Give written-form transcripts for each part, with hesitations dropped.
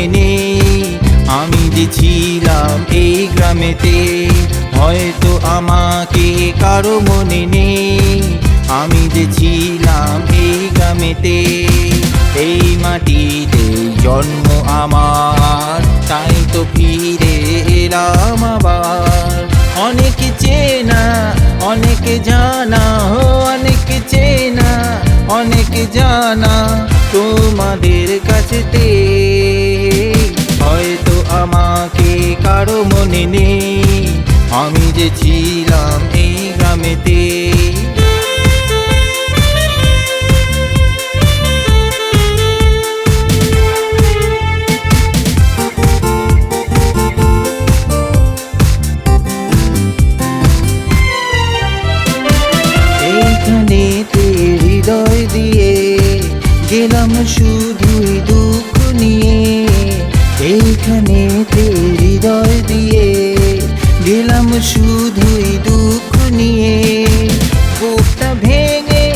মনে নেই আমি যে ছিলাম এই গ্রামেতে। হয়তো আমাকে কারো মনে নেই আমি যে ছিলাম এই গ্রামেতে। এই মাটিতে জন্ম আমার, তাই তো ফিরে এলাম আবার। অনেক চেনা অনেক জানা, অনেক চেনা অনেক জানা তোমাদের কাছেতে। হয়তো আমাকে কারো মনে নেই আমি যে ছিলাম এই গ্রামেতে। এইখানেতে হৃদয় দিয়ে গেলাম শুধুই দুঃখ নিয়ে। এইখানেতে হৃদয় দিয়ে গেলাম শুধুই দুঃখ নিয়ে। বুকটা ভেঙে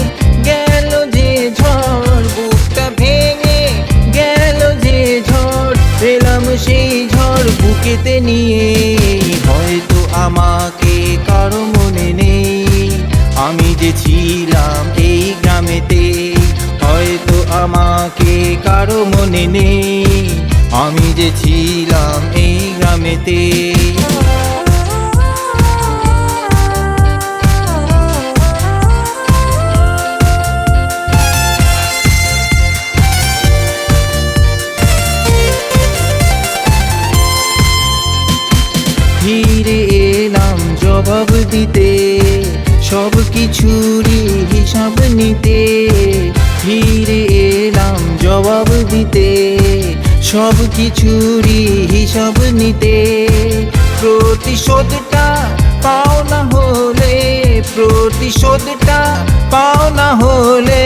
গেল যে ঝড়, বুকটা ভেঙে গেল যে ঝড়, পেলাম সেই ঝড় বুকেতে নিয়ে। হয়তো আমাকে কারো মনে নেই আমি যে ছিলাম এই গ্রামেতে। হয়তো আমাকে কারো মনে নেই আমি যে ছিলাম এই গ্রামেতে। ফিরে এলাম জবাব দিতে, সব কিছুরই হিসাব নিতে। ফিরে এলাম জবাব দিতে, সব কিছুরই হিসাব নিতে। প্রতিশোধটা পাওনা হলে, প্রতিশোধটা পাওনা হলে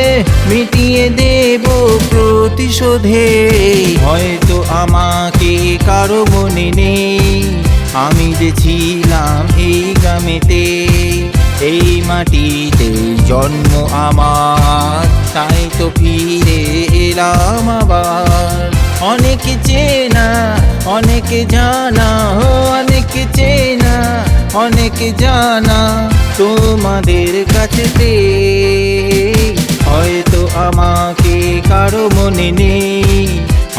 মিটিয়ে দেব প্রতিশোধে। হয়তো আমাকে কারো মনে নেই আমি যে ছিলাম এই গ্রামেতে। এই মাটিতে জন্ম আমার, তাই তো ফিরে এলাম আবার। অনেক চেনা অনেক জানা, অনেক চেনা অনেক জানা তোমাদের কাছেতে। হয়তো আমাকে কারো মনে নেই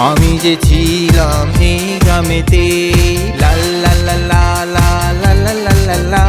আমি যে ছিলাম এই গ্রামেতে। লা লা লা লা লা লা লা লা লা।